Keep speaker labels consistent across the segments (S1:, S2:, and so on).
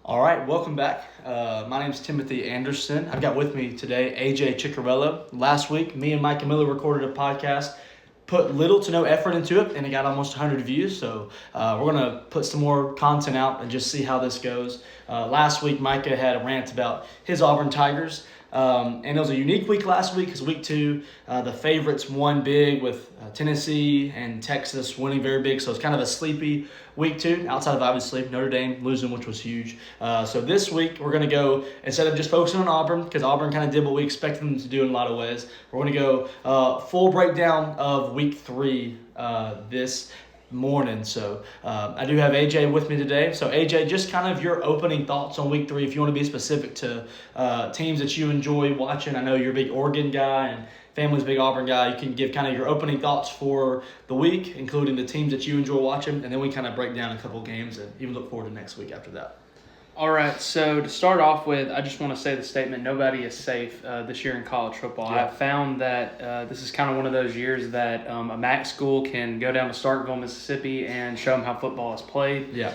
S1: All right, welcome back. My name is Timothy Anderson. I've got with me today AJ Chicarello. Last week, me and Mike Miller recorded a podcast, put little to no effort into it, and it got almost 100 views. So we're going to put some more content out and just see how this goes. Last week, Micah had a rant about his Auburn Tigers. And it was a unique week last week because week 2, the favorites won big with Tennessee and Texas winning very big. So it's kind of a sleepy week 2 outside of obviously Notre Dame losing, which was huge. So this week we're going to go, instead of just focusing on Auburn, because Auburn kind of did what we expected them to do in a lot of ways, we're going to go full breakdown of week 3 this morning. So I do have AJ with me today. So AJ, just kind of your opening thoughts on week 3, if you want to be specific to teams that you enjoy watching. I know you're a big Oregon guy and family's a big Auburn guy. You can give kind of your opening thoughts for the week, including the teams that you enjoy watching, and then we kind of break down a couple of games and even look forward to next week after that.
S2: All right, so to start off with, I just want to say the statement, nobody is safe this year in college football.
S1: Yeah.
S2: I found that this is kind of one of those years that a MAC school can go down to Starkville, Mississippi, and show them how football is played.
S1: Yeah.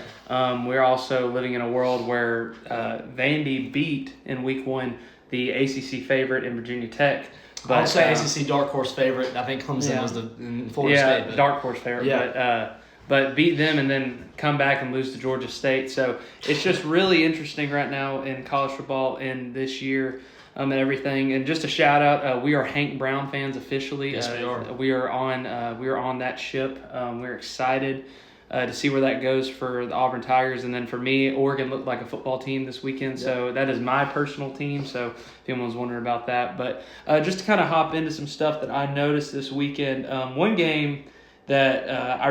S2: We're also living in a world where Vandy beat in week 1 the ACC favorite in Virginia Tech.
S1: But I would say ACC dark horse favorite. I think Clemson was in Florida State.
S2: Yeah, dark horse favorite.
S1: Yeah.
S2: But beat them and then come back and lose to Georgia State. So it's just really interesting right now in college football in this year and everything. And just a shout out, we are Hank Brown fans officially.
S1: Yes, we are.
S2: We are on that ship. We're excited to see where that goes for the Auburn Tigers. And then for me, Oregon looked like a football team this weekend. Yep. So that is my personal team. So if anyone's wondering about that. But just to kind of hop into some stuff that I noticed this weekend, one game that I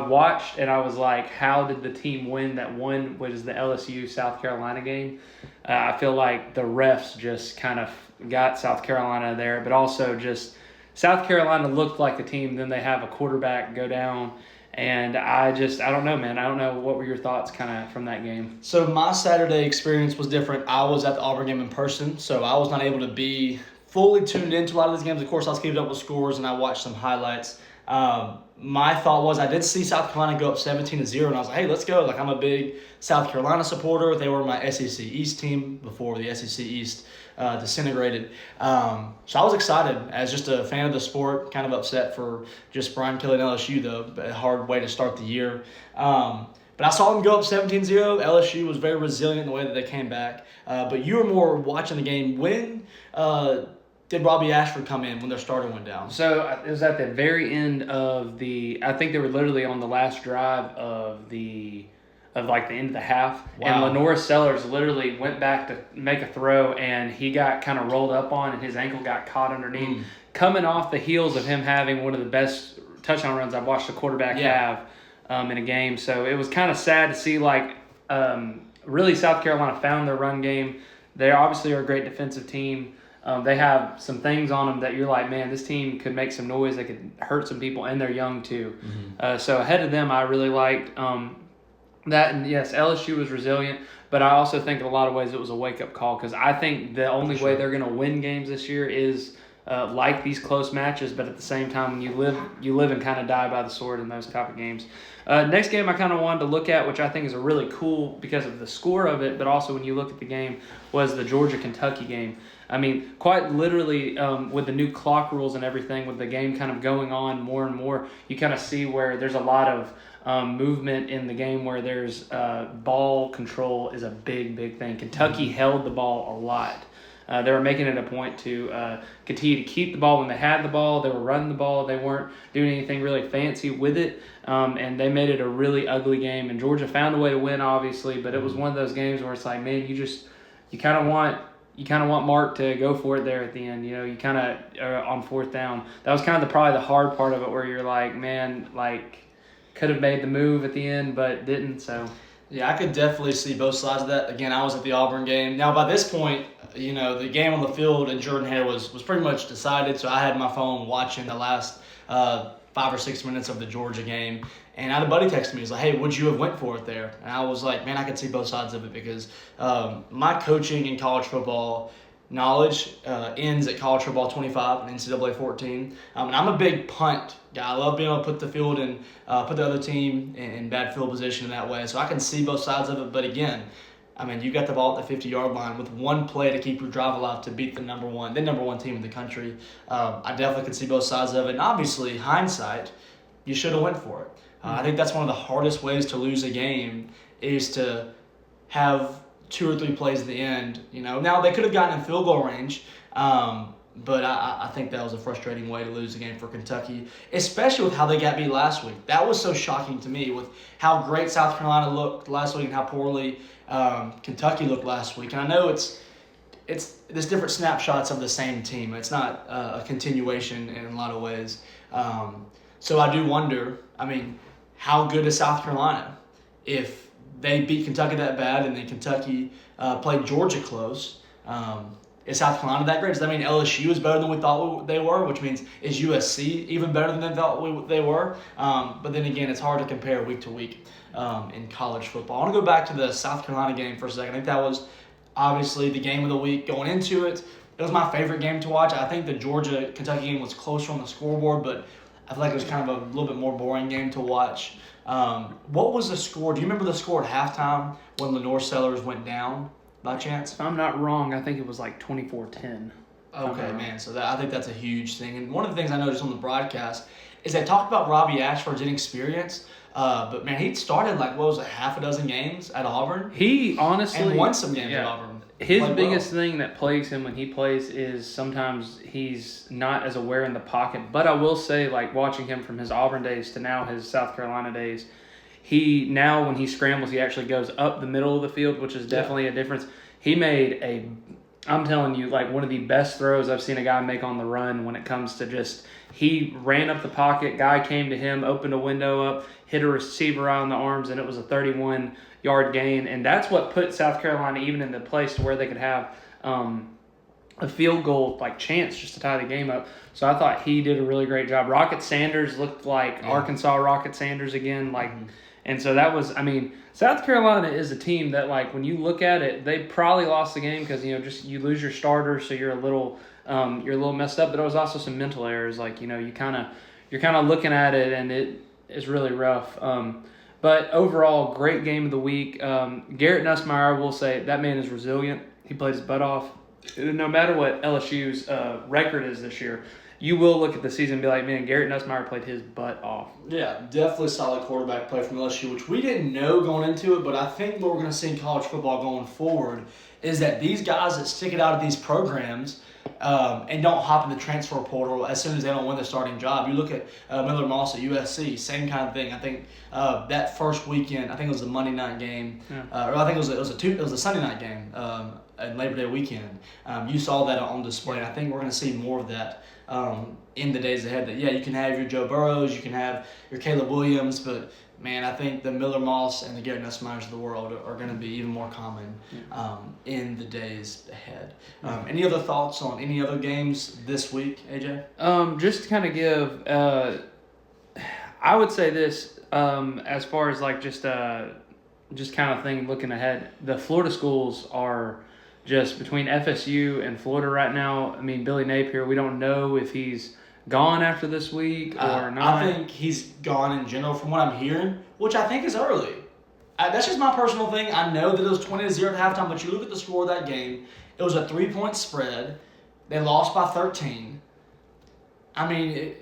S2: watched and I was like, how did the team win that won, which is the LSU South Carolina game? I feel like the refs just kind of got South Carolina there, but also just South Carolina looked like the team. Then they have a quarterback go down. And I don't know, man. I don't know. What were your thoughts kind of from that game?
S1: So my Saturday experience was different. I was at the Auburn game in person, so I was not able to be fully tuned into a lot of these games. Of course, I was keeping up with scores and I watched some highlights. My thought was I did see South Carolina go up 17-0, and I was like, hey, let's go. Like, I'm a big South Carolina supporter. They were my SEC East team before the SEC East disintegrated. So I was excited as just a fan of the sport, kind of upset for just Brian Kelly and LSU, though. A hard way to start the year. But I saw them go up 17-0. LSU was very resilient in the way that they came back. But you were more watching the game. When did Robbie Ashford come in when their starter went down?
S2: So it was at the very end of I think they were literally on the last drive of the end of the half. Wow. And Lenore Sellers literally went back to make a throw, and he got kind of rolled up on, and his ankle got caught underneath. Coming off the heels of him having one of the best touchdown runs I've watched a quarterback have in a game. So it was kind of sad to see, really South Carolina found their run game. They obviously are a great defensive team. They have some things on them that you're like, man, this team could make some noise. They could hurt some people, and they're young too. Mm-hmm. So ahead of them, I really liked that. And yes, LSU was resilient, but I also think in a lot of ways it was a wake-up call, because I think the only way they're going to win games this year is like these close matches, but at the same time, when you live and kind of die by the sword in those type of games. Next game I kind of wanted to look at, which I think is a really cool because of the score of it, but also when you look at the game, was the Georgia-Kentucky game. I mean, quite literally, with the new clock rules and everything, with the game kind of going on more and more, you kind of see where there's a lot of movement in the game where there's ball control is a big thing. Kentucky held the ball a lot. They were making it a point to continue to keep the ball when they had the ball. They were running the ball. They weren't doing anything really fancy with it, and they made it a really ugly game. And Georgia found a way to win, obviously, but it was one of those games where it's like, man, you kind of want Mark to go for it there at the end. You know, you kind of on fourth down. That was kind of probably the hard part of it, where you're like, man, could have made the move at the end, but didn't. So.
S1: Yeah, I could definitely see both sides of that. Again, I was at the Auburn game. Now, by this point, the game on the field in Jordan-Hare was pretty much decided, so I had my phone watching the last 5 or 6 minutes of the Georgia game. And I had a buddy text me. He's like, hey, would you have went for it there? And I was like, man, I could see both sides of it, because my coaching in college football knowledge ends at college football 25 and NCAA 14. And I'm a big punt guy. I love being able to put the field and put the other team in bad field position in that way. So I can see both sides of it. But again, I mean, you got the ball at the 50-yard line with one play to keep your drive alive to beat the number one team in the country. I definitely could see both sides of it. And obviously, hindsight, you should have went for it. I think that's one of the hardest ways to lose a game is to have 2 or 3 plays at the end. Now they could have gotten in field goal range, but I think that was a frustrating way to lose a game for Kentucky, especially with how they got beat last week. That was so shocking to me with how great South Carolina looked last week and how poorly Kentucky looked last week. And I know it's there's different snapshots of the same team. It's not a continuation in a lot of ways. So I do wonder, how good is South Carolina if they beat Kentucky that bad and then Kentucky played Georgia close? Is South Carolina that great? Does that mean LSU is better than we thought they were? Which means, is USC even better than they thought they were? But then again, it's hard to compare week to week in college football. I want to go back to the South Carolina game for a second. I think that was obviously the game of the week going into it. It was my favorite game to watch. I think the Georgia-Kentucky game was closer on the scoreboard, but I feel like it was kind of a little bit more boring game to watch. What was the score? Do you remember the score at halftime when Lenore Sellers went down by chance?
S2: If I'm not wrong, I think it was like 24-10.
S1: Okay, man. So I think that's a huge thing. And one of the things I noticed on the broadcast is they talked about Robbie Ashford's inexperience. But, man, he started half a dozen games at Auburn?
S2: He honestly...
S1: And won some games at Auburn.
S2: His biggest thing that plagues him when he plays is sometimes he's not as aware in the pocket. But I will say, watching him from his Auburn days to now his South Carolina days, now when he scrambles, he actually goes up the middle of the field, which is definitely a difference. He made I'm telling you, one of the best throws I've seen a guy make on the run when it comes to he ran up the pocket, guy came to him, opened a window up, hit a receiver on the arms, and it was a 31-yard gain. And that's what put South Carolina even in the place to where they could have a field goal chance just to tie the game up. So I thought he did a really great job. Rocket Sanders looked like Arkansas Rocket Sanders again. And so that was, South Carolina is a team that, when you look at it, they probably lost the game because, you lose your starter, so you're a little messed up. But it was also some mental errors. You're kind of looking at it, and it is really rough. But overall, great game of the week. Garrett Nussmeier, I will say, that man is resilient. He played his butt off. No matter what LSU's record is this year, you will look at the season and be like, man, Garrett Nussmeier played his butt off.
S1: Yeah, definitely solid quarterback play from LSU, which we didn't know going into it, but I think what we're going to see in college football going forward is that these guys that stick it out at these programs and don't hop in the transfer portal as soon as they don't win the starting job. You look at Miller Moss at USC, same kind of thing. I think that first weekend, I think it was a Monday night game, or I think it was a Sunday night game and Labor Day weekend. You saw that on display, and I think we're going to see more of that in the days ahead. That you can have your Joe Burrows, you can have your Caleb Williams, but man, I think the Miller Moss and the Garrett Nussmeiers of the world are going to be even more common in the days ahead. Any other thoughts on any other games this week, AJ?
S2: Just to kind of give, I would say this as far as just kind of thing looking ahead. The Florida schools are just between FSU and Florida right now. Billy Napier, we don't know if he's gone after this week or not.
S1: I think he's gone in general from what I'm hearing, which I think is early. That's just my personal thing. I know that it was 20-0 at halftime, but you look at the score of that game, it was a 3-point spread. They lost by 13. I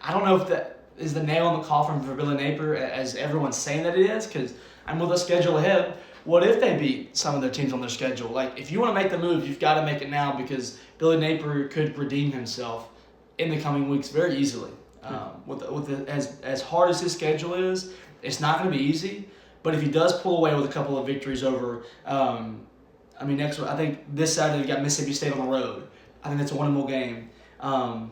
S1: don't know if that is the nail in the coffin for Billy Napier as everyone's saying that it is, because with the schedule ahead, what if they beat some of their teams on their schedule? If you want to make the move, you've got to make it now because Billy Napier could redeem himself in the coming weeks very easily. As hard as his schedule is, it's not going to be easy. But if he does pull away with a couple of victories over, next I think this Saturday they've got Mississippi State on the road. I think that's a winnable game. And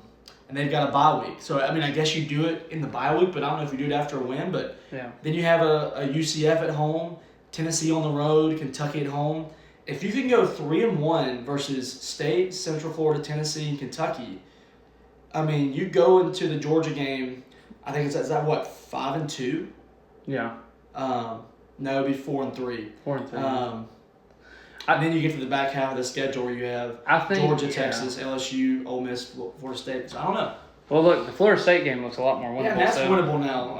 S1: they've got a bye week. So, I guess you do it in the bye week, but I don't know if you do it after a win. But then you have a UCF at home, Tennessee on the road, Kentucky at home. If you can go 3-1 versus State, Central Florida, Tennessee, and Kentucky, you go into the Georgia game, I think is that what, 5-2?
S2: Yeah.
S1: No, it'd be 4-3.
S2: 4-3.
S1: And then you get to the back half of the schedule where you have Georgia, Texas, LSU, Ole Miss, Florida State. So I don't know.
S2: Well, look, the Florida State game looks a lot more winnable.
S1: Yeah, that's winnable now.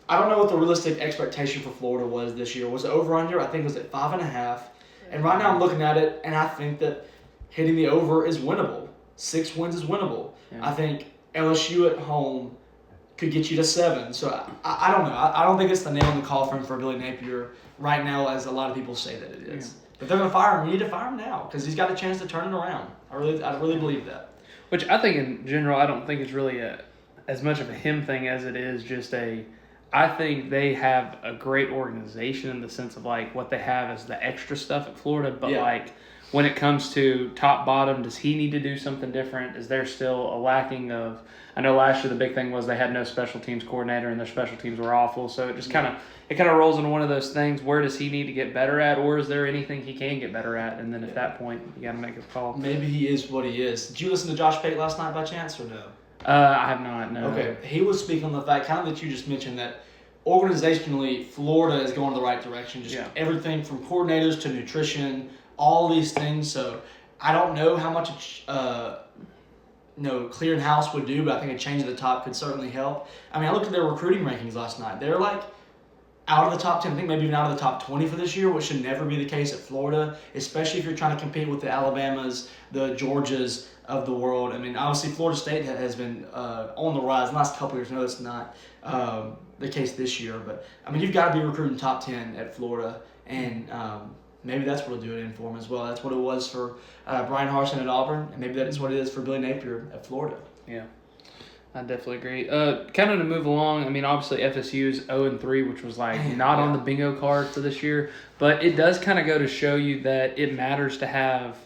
S1: I don't know what the realistic expectation for Florida was this year. Was it over-under? I think it was at 5.5. And right now I'm looking at it, and I think that hitting the over is winnable. 6 wins is winnable. Yeah. I think LSU at home could get you to 7. So I don't know. I don't think it's the nail in the coffin for Billy Napier right now, as a lot of people say that it is. Yeah. If they're going to fire him, you need to fire him now because he's got a chance to turn it around. I really believe that.
S2: Which I think in general, I don't think it's really as much of a him thing as it is just I think they have a great organization in the sense of like what they have is the extra stuff at Florida, but like when it comes to top bottom, does he need to do something different? Is there still a lacking of? I know last year the big thing was they had no special teams coordinator and their special teams were awful, so it just kind of rolls into one of those things. Where does he need to get better at, or is there anything he can get better at? And then at that point, you got to make a call.
S1: Maybe he is what he is. Did you listen to Josh Pate last night by chance or no?
S2: I have not. No.
S1: Okay, he was speaking on the fact, kind of that you just mentioned, that organizationally Florida is going the right direction. Just everything from coordinators to nutrition, all these things. So I don't know how much clearing house would do, but I think a change at the top could certainly help. I mean, I looked at their recruiting rankings last night. They're like out of the top 10, I think maybe even out of the top 20 for this year, which should never be the case at Florida, especially if you're trying to compete with the Alabamas, the Georgias of the world. I mean, obviously Florida State has been on the rise the last couple of years. No, it's not the case this year, but I mean, you've got to be recruiting top 10 at Florida, and maybe that's what it'll do it in for him as well. That's what it was for Brian Harsin at Auburn, and maybe that is what it is for Billy Napier at Florida.
S2: Yeah, I definitely agree. Kind of to move along, I mean, obviously FSU is 0-3, which was not on the bingo card for this year, but it does kind of go to show you that it matters to have.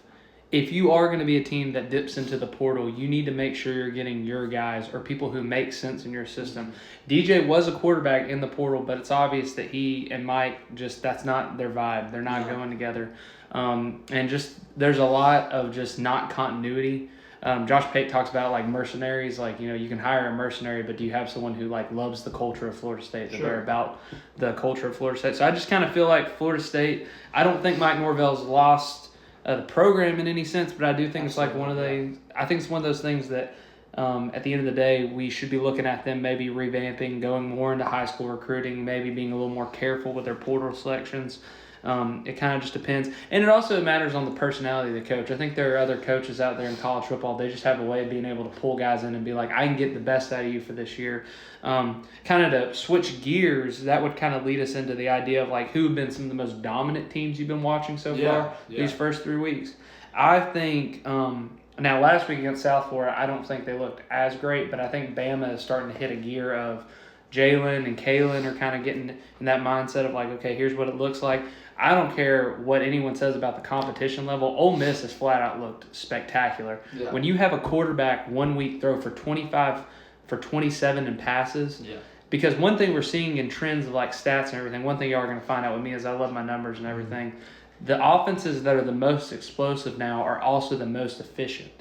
S2: If you are going to be a team that dips into the portal, you need to make sure you're getting your guys or people who make sense in your system. DJ was a quarterback in the portal, but it's obvious that he and Mike that's not their vibe. They're not going together. And just there's a lot of just not continuity. Josh Pate talks about like mercenaries, like, you can hire a mercenary, but do you have someone who like loves the culture of Florida State, that they're about the culture of Florida State? So I just kind of feel like Florida State, I don't think Mike Norvell's lost the program in any sense, but I do think it's like I think it's one of those things that at the end of the day, we should be looking at them maybe revamping, going more into high school recruiting, maybe being a little more careful with their portal selections. It kind of just depends. And it also matters on the personality of the coach. I think there are other coaches out there in college football, they just have a way of being able to pull guys in and be like, I can get the best out of you for this year. Kind of to switch gears, that would kind of lead us into the idea of like who have been some of the most dominant teams you've been watching so far these first 3 weeks. I think now last week against South Florida, I don't think they looked as great, but I think Bama is starting to hit a gear of Jalen and Kalen are kind of getting in that mindset of like, okay, here's what it looks like. I don't care what anyone says about the competition level. Ole Miss has flat out looked spectacular. Yeah. When you have a quarterback 1 week throw for 25 for 27 in passes, because one thing we're seeing in trends of like stats and everything, one thing y'all are going to find out with me is I love my numbers and everything. The offenses that are the most explosive now are also the most efficient.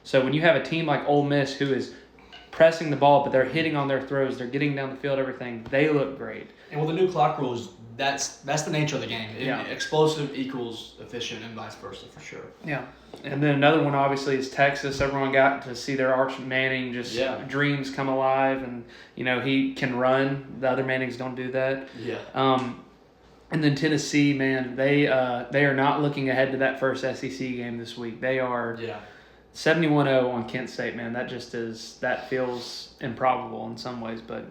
S2: So when you have a team like Ole Miss who is pressing the ball, but they're hitting on their throws, they're getting down the field, everything, they look great.
S1: And with the new clock rules, that's the nature of the game. Explosive equals efficient and vice versa for sure.
S2: Yeah. And then another one obviously is Texas. Everyone got to see their Arch Manning dreams come alive, and he can run. The other Mannings don't do that.
S1: Yeah.
S2: And then Tennessee, man, they are not looking ahead to that first SEC game this week. They are 71-0 on Kent State, man. That feels improbable in some ways, but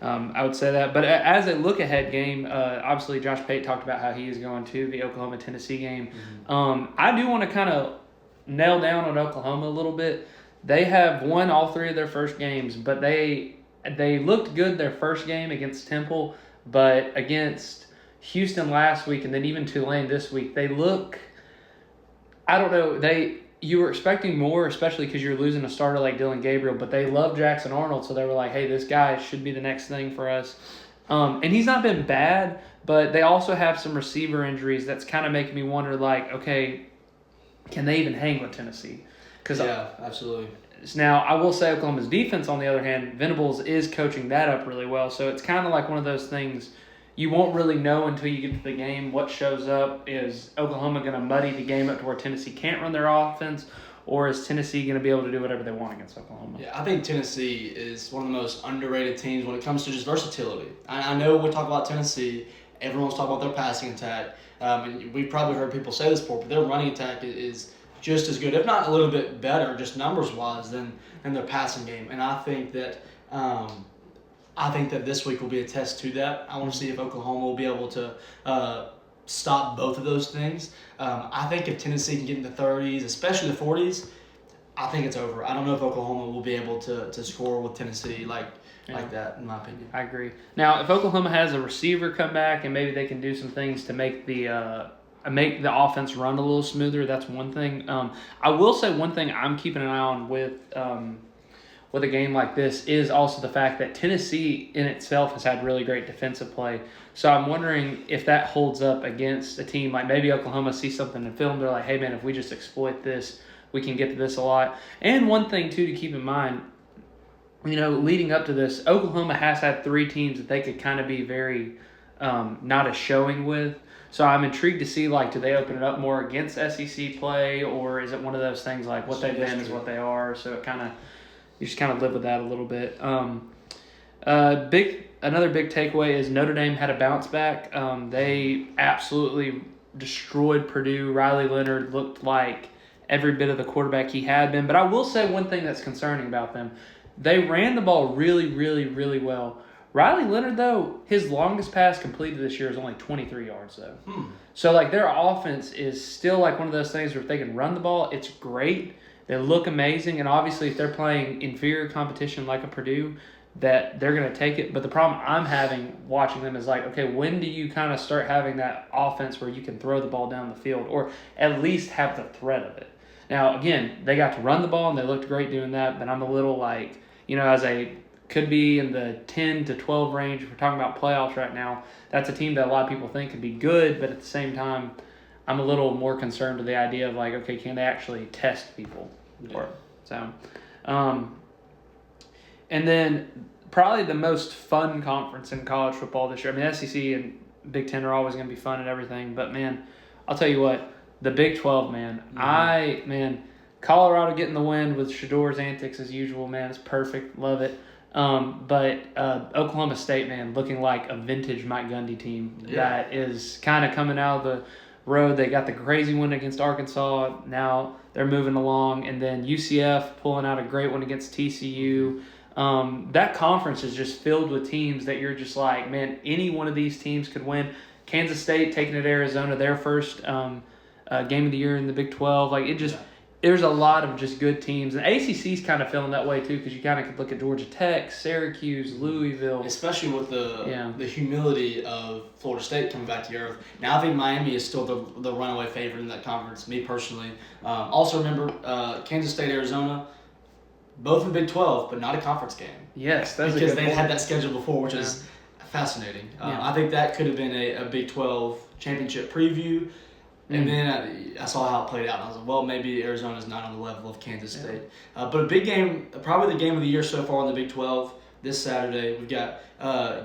S2: I would say that. But as a look-ahead game, obviously Josh Pate talked about how he is going to the Oklahoma-Tennessee game. Mm-hmm. I do want to kind of nail down on Oklahoma a little bit. They have won all 3 of their first games, but they looked good their first game against Temple, but against Houston last week and then even Tulane this week, they look – I don't know. You were expecting more, especially because you're losing a starter like Dylan Gabriel, but they love Jackson Arnold, so they were like, hey, this guy should be the next thing for us. And he's not been bad, but they also have some receiver injuries that's kind of making me wonder, like, okay, can they even hang with Tennessee?
S1: Absolutely.
S2: Now, I will say Oklahoma's defense, on the other hand, Venables is coaching that up really well, so it's kind of like one of those things you won't really know until you get to the game what shows up. Is Oklahoma going to muddy the game up to where Tennessee can't run their offense, or is Tennessee going to be able to do whatever they want against Oklahoma?
S1: Yeah, I think Tennessee is one of the most underrated teams when it comes to just versatility. I know we talk about Tennessee, everyone's talking about their passing attack, and we've probably heard people say this before, but their running attack is just as good, if not a little bit better, just numbers-wise, than their passing game. And I think that this week will be a test to that. I want to see if Oklahoma will be able to stop both of those things. I think if Tennessee can get in the 30s, especially the 40s, I think it's over. I don't know if Oklahoma will be able to score with Tennessee like that, in my opinion.
S2: I agree. Now, if Oklahoma has a receiver come back and maybe they can do some things to make the offense run a little smoother, that's one thing. I will say one thing I'm keeping an eye on with a game like this is also the fact that Tennessee in itself has had really great defensive play. So I'm wondering if that holds up against a team like maybe Oklahoma sees something in film. They're like, hey, man, if we just exploit this, we can get to this a lot. And one thing, too, to keep in mind, leading up to this, Oklahoma has had 3 teams that they could kind of be very not a showing with. So I'm intrigued to see, do they open it up more against SEC play, or is it one of those things like what they've been is what they are? So it you just kind of live with that a little bit. Another big takeaway is Notre Dame had a bounce back. They absolutely destroyed Purdue. Riley Leonard looked like every bit of the quarterback he had been. But I will say one thing that's concerning about them. They ran the ball really, really, really well. Riley Leonard, though, his longest pass completed this year is only 23 yards, though. So, their offense is still one of those things where if they can run the ball, it's great. They look amazing, and obviously if they're playing inferior competition like a Purdue, that they're going to take it. But the problem I'm having watching them is okay, when do you kind of start having that offense where you can throw the ball down the field or at least have the threat of it? Now, again, they got to run the ball, and they looked great doing that, but I'm a little as a could be in the 10 to 12 range. If we're talking about playoffs right now, that's a team that a lot of people think could be good, but at the same time, I'm a little more concerned with the idea of okay, can they actually test people? Yeah. And then probably the most fun conference in college football this year. I mean, SEC and Big Ten are always going to be fun and everything, but man, I'll tell you what, the Big 12, man, Colorado getting the win with Shador's antics as usual, man, it's perfect, love it. But Oklahoma State, man, looking like a vintage Mike Gundy team that is kind of coming out of the road. They got the crazy win against Arkansas. Now they're moving along. And then UCF pulling out a great one against TCU. That conference is just filled with teams that you're just like, man, any one of these teams could win. Kansas State taking it to Arizona, their first game of the year in the Big 12. There's a lot of just good teams. And ACC's kind of feeling that way, too, because you kind of could look at Georgia Tech, Syracuse, Louisville.
S1: Especially with the humility of Florida State coming back to the earth. Now, I think Miami is still the runaway favorite in that conference, me personally. Also, remember, Kansas State, Arizona, both in the Big 12, but not a conference game.
S2: Yes, that's
S1: because they had that schedule before, which is fascinating. I think that could have been a Big 12 championship preview. And then I saw how it played out, and I was like, well, maybe Arizona's not on the level of Kansas State. But a big game, probably the game of the year so far in the Big 12 this Saturday. We've got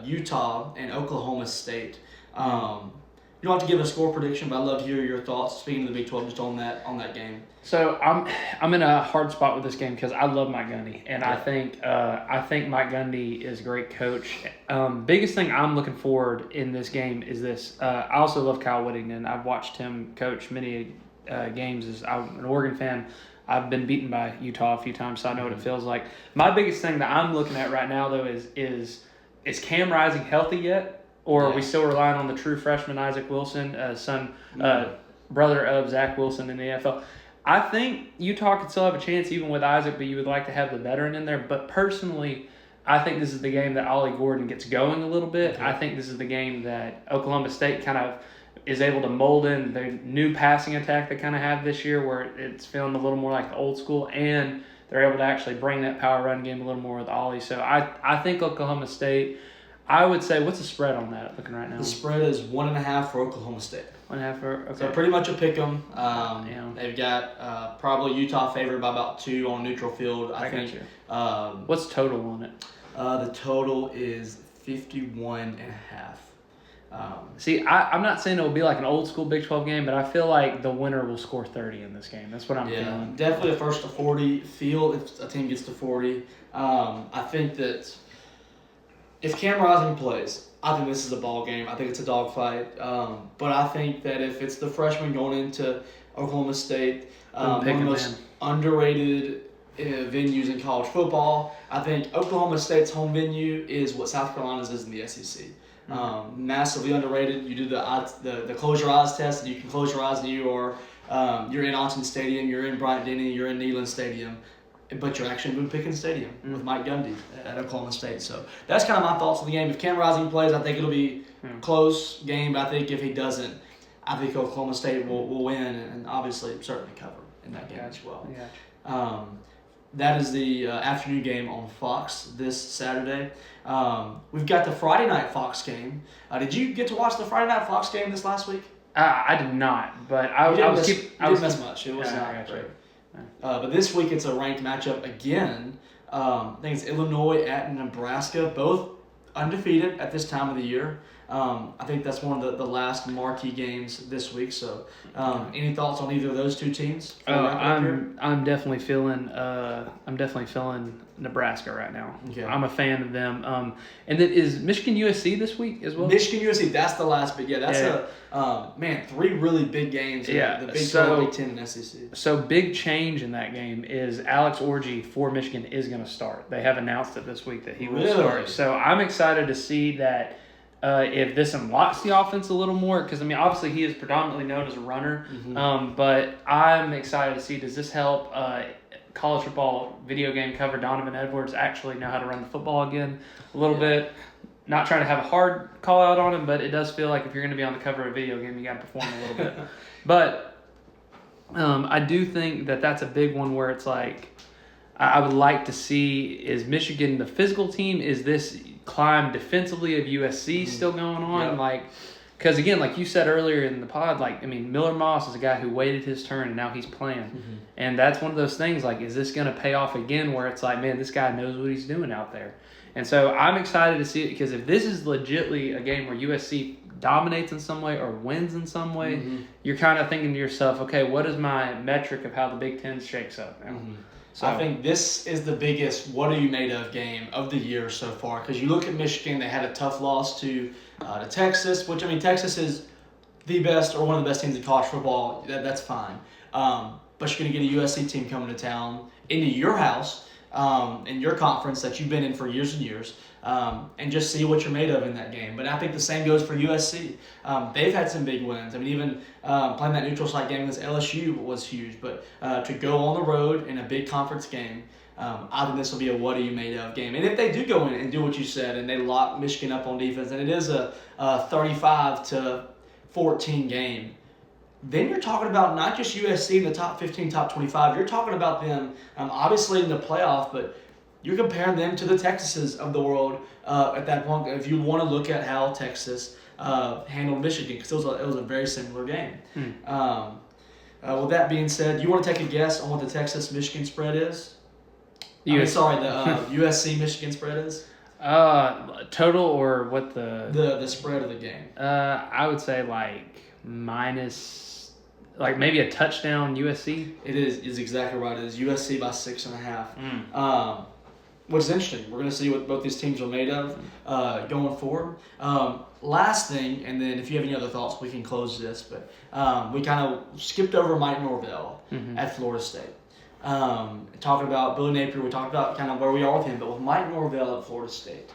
S1: Utah and Oklahoma State. You don't have to give a score prediction, but I'd love to hear your thoughts, speaking of the Big 12, just on that game.
S2: So I'm in a hard spot with this game because I love Mike Gundy, and I think Mike Gundy is a great coach. Biggest thing I'm looking forward in this game is this. I also love Kyle Whittington. I've watched him coach many games. I'm an Oregon fan. I've been beaten by Utah a few times, so I know what it feels like. My biggest thing that I'm looking at right now, though, is Cam Rising healthy yet? Or are we still relying on the true freshman Isaac Wilson, brother of Zach Wilson in the NFL? I think Utah could still have a chance even with Isaac, but you would like to have the veteran in there. But personally, I think this is the game that Ollie Gordon gets going a little bit. I think this is the game that Oklahoma State kind of is able to mold in the new passing attack they kind of have this year, where it's feeling a little more like the old school, and they're able to actually bring that power run game a little more with Ollie. So I think Oklahoma State, I would say, what's the spread on that looking right now?
S1: The spread is 1.5 for Oklahoma State.
S2: 1.5 for, okay.
S1: So pretty much a pick 'em. They've got probably Utah favored by about 2 on neutral field. I think.
S2: What's total on it?
S1: The total is 51.5.
S2: See, I'm not saying it will be like an old school Big 12 game, but I feel like the winner will score 30 in this game. That's what I'm feeling.
S1: Definitely a first to 40 feel if a team gets to 40. I think that if Cam Rising plays, I think this is a ball game. I think it's a dogfight. But I think that if it's the freshman going into Oklahoma State, one of the most underrated venues in college football, I think Oklahoma State's home venue is what South Carolina's is in the SEC. Massively underrated. You do the close your eyes test, and you can close your eyes and you're in Austin Stadium, you're in Bryant-Denny, you're in Neyland Stadium, but you're actually in Boone Pickens Stadium with Mike Gundy at Oklahoma State. So that's kind of my thoughts on the game. If Cam Rising plays, I think it'll be close game. But I think if he doesn't, I think Oklahoma State will win and obviously certainly cover in that game as well. That is the afternoon game on Fox this Saturday. We've got the Friday night Fox game. Did you get to watch the Friday night Fox game this last week?
S2: I did not, but I
S1: didn't miss much. It was not great. But this week it's a ranked matchup again. I think it's Illinois at Nebraska, both undefeated at this time of the year. I think that's one of the last marquee games this week. So, any thoughts on either of those two teams?
S2: I'm definitely feeling Nebraska right now.
S1: Okay.
S2: I'm a fan of them. And then is Michigan USC this week as well?
S1: Michigan USC, that's the last big. Yeah, that's three really big games. The Big 12, Big 10, and SEC.
S2: So big change in that game is Alex Orji for Michigan is going to start. They have announced it this week that he will start. So I'm excited to see that. If this unlocks the offense a little more, because obviously he is predominantly known as a runner, but I'm excited to see, does this help college football video game cover Donovan Edwards actually know how to run the football again a little bit? Not trying to have a hard call out on him, but it does feel like if you're going to be on the cover of a video game, you got to perform a little bit. But I do think that that's a big one where it's like, I would like to see, is Michigan the physical team? Is this climb defensively of USC still going on?
S1: Yep.
S2: Because again, like you said earlier in the pod, Miller Moss is a guy who waited his turn and now he's playing. And that's one of those things, is this going to pay off again where it's like, man, this guy knows what he's doing out there. And so I'm excited to see it, because if this is legitly a game where USC dominates in some way or wins in some way, you're kind of thinking to yourself, okay, what is my metric of how the Big Ten shakes up now?
S1: So I think this is the biggest what are you made of game of the year so far, because you look at Michigan, they had a tough loss to Texas, which Texas is the best or one of the best teams in college football. That's fine. But you're going to get a USC team coming to town into your house, in your conference that you've been in for years and years, and just see what you're made of in that game. But I think the same goes for USC. They've had some big wins. Even playing that neutral site game against LSU was huge. But to go on the road in a big conference game, I think this will be a what are you made of game. And if they do go in and do what you said and they lock Michigan up on defense, and it is a 35-14 game, then you're talking about not just USC in the top 15, top 25. You're talking about them obviously in the playoff, but you're comparing them to the Texases of the world at that point, if you want to look at how Texas handled Michigan, because it was a very similar game. With that being said, you want to take a guess on what the Texas-Michigan spread is? The USC-Michigan spread is?
S2: Total or what the
S1: spread of the game?
S2: I would say minus, maybe a touchdown USC.
S1: It is exactly right. It is USC by 6.5. What's interesting, we're going to see what both these teams are made of going forward. Last thing, and then if you have any other thoughts, we can close this, but we kind of skipped over Mike Norvell at Florida State. Talking about Billy Napier, we talked about kind of where we are with him, but with Mike Norvell at Florida State,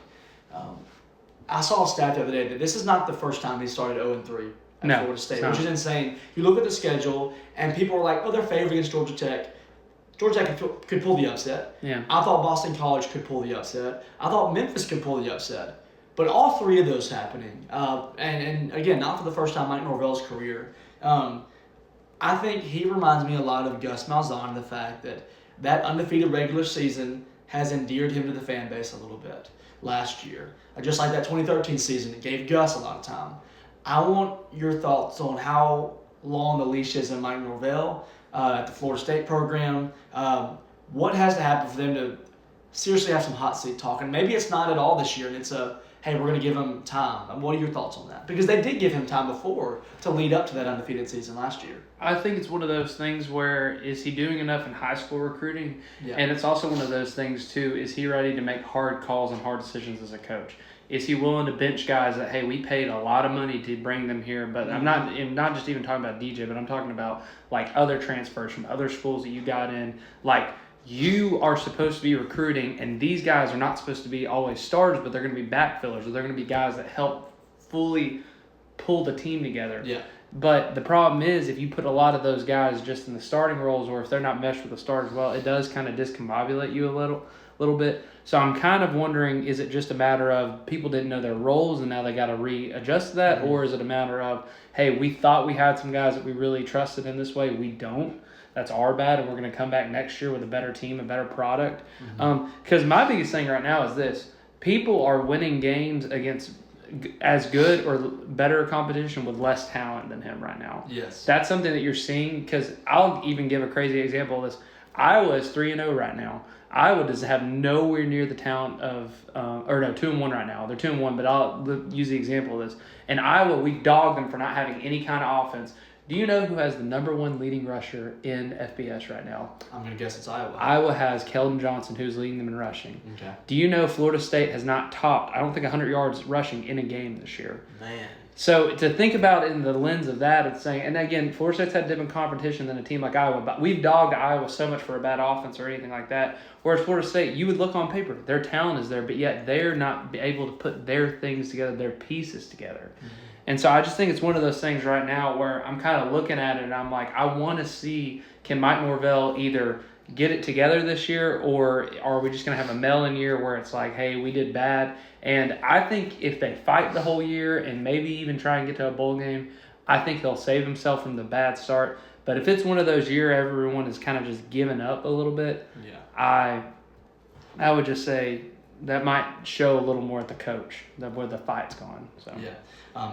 S1: I saw a stat the other day that this is not the first time he started 0-3 at Florida State, which is insane. You look at the schedule, and people are like, they're favored against Georgia Tech. Georgia Tech could pull the upset.
S2: Yeah.
S1: I thought Boston College could pull the upset. I thought Memphis could pull the upset. But all three of those happening, and again, not for the first time in Mike Norvell's career, I think he reminds me a lot of Gus Malzahn, the fact that undefeated regular season has endeared him to the fan base a little bit last year. Just like that 2013 season, it gave Gus a lot of time. I want your thoughts on how long the leash is in Mike Norvell at the Florida State program. What has to happen for them to seriously have some hot seat talk? And maybe it's not at all this year, and it's a hey, we're going to give him time. What are your thoughts on that? Because they did give him time before to lead up to that undefeated season last year.
S2: I think it's one of those things where, is he doing enough in high school recruiting?
S1: Yeah.
S2: And it's also one of those things, too, is he ready to make hard calls and hard decisions as a coach? Is he willing to bench guys that, hey, we paid a lot of money to bring them here? But I'm not just even talking about DJ, but I'm talking about, like, other transfers from other schools that you got in. Like, you are supposed to be recruiting, and these guys are not supposed to be always starters, but they're going to be backfillers, or they're going to be guys that help fully pull the team together.
S1: Yeah.
S2: But the problem is, if you put a lot of those guys just in the starting roles, or if they're not meshed with the starters well, it does kind of discombobulate you a little bit. So I'm kind of wondering, is it just a matter of people didn't know their roles and now they got to readjust that, or is it a matter of, hey, we thought we had some guys that we really trusted in this way, we don't. That's our bad, and we're going to come back next year with a better team, a better product. Because my biggest thing right now is this: people are winning games against as good or better competition with less talent than him right now.
S1: Yes.
S2: That's something that you're seeing, because I'll even give a crazy example of this. Iowa is 3-0 right now. Iowa does have nowhere near the talent of, 2-1 right now. They're 2-1, but I'll use the example of this. In Iowa, we dogged them for not having any kind of offense. Do you know who has the number one leading rusher in FBS right now?
S1: I'm going to guess it's Iowa.
S2: Iowa has Keldon Johnson, who's leading them in rushing.
S1: Okay.
S2: Do you know Florida State has not topped, I don't think, 100 yards rushing in a game this year?
S1: Man.
S2: So to think about it in the lens of that, it's saying, and again, Florida State's had different competition than a team like Iowa, but we've dogged Iowa so much for a bad offense or anything like that. Whereas Florida State, you would look on paper, their talent is there, but yet they're not able to put their things together, their pieces together. Mm-hmm. And so I just think it's one of those things right now where I'm kind of looking at it and I'm like, I want to see, can Mike Norvell either get it together this year, or are we just going to have a melon year where it's like, hey, we did bad? And I think if they fight the whole year and maybe even try and get to a bowl game, I think he'll save himself from the bad start. But if it's one of those years everyone is kind of just giving up a little bit, I would just say that might show a little more at the coach, where the fight's gone. So
S1: yeah.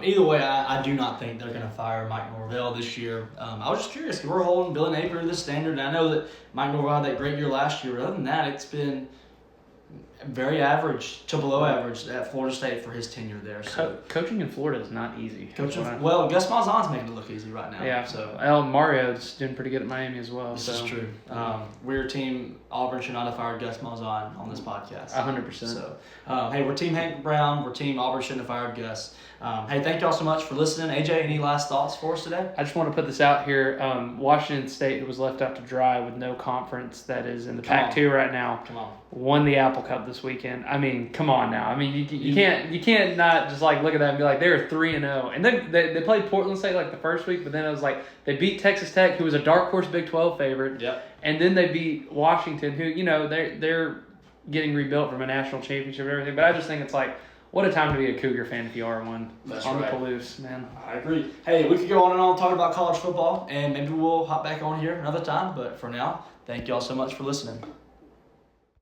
S1: Either way, I do not think they're going to fire Mike Norvell this year. I was just curious. We're holding Billy Napier to this standard, and I know that Mike Norvell had that great year last year. But other than that, it's been very average to below average at Florida State for his tenure there. So
S2: coaching in Florida is not easy.
S1: Well, Gus Malzahn's making it look easy right now.
S2: Yeah.
S1: So
S2: Mario's doing pretty good at Miami as well.
S1: This is true. We're team Auburn should not have fired Gus Malzahn on this podcast.
S2: 100%.
S1: So hey, we're team Hank Brown. We're team Auburn shouldn't have fired Gus. Hey, thank y'all so much for listening. AJ, any last thoughts for us today?
S2: I just want to put this out here. Washington State, who was left out to dry with no conference that is in the Pac-2 right now, won the Apple Cup this weekend. I mean, come on now. I mean, you can't not just like look at that and be like, they're 3-0. And then they played Portland State like the first week, but then it was like they beat Texas Tech, who was a dark horse Big 12 favorite.
S1: Yep.
S2: And then they beat Washington, who, they're getting rebuilt from a national championship and everything. But I just think it's like, what a time to be a Cougar fan if you are one.
S1: That's
S2: on
S1: right.
S2: the Palouse, man.
S1: I agree. Hey, we could go on and on talking about college football, and maybe we'll hop back on here another time. But for now, thank y'all so much for listening.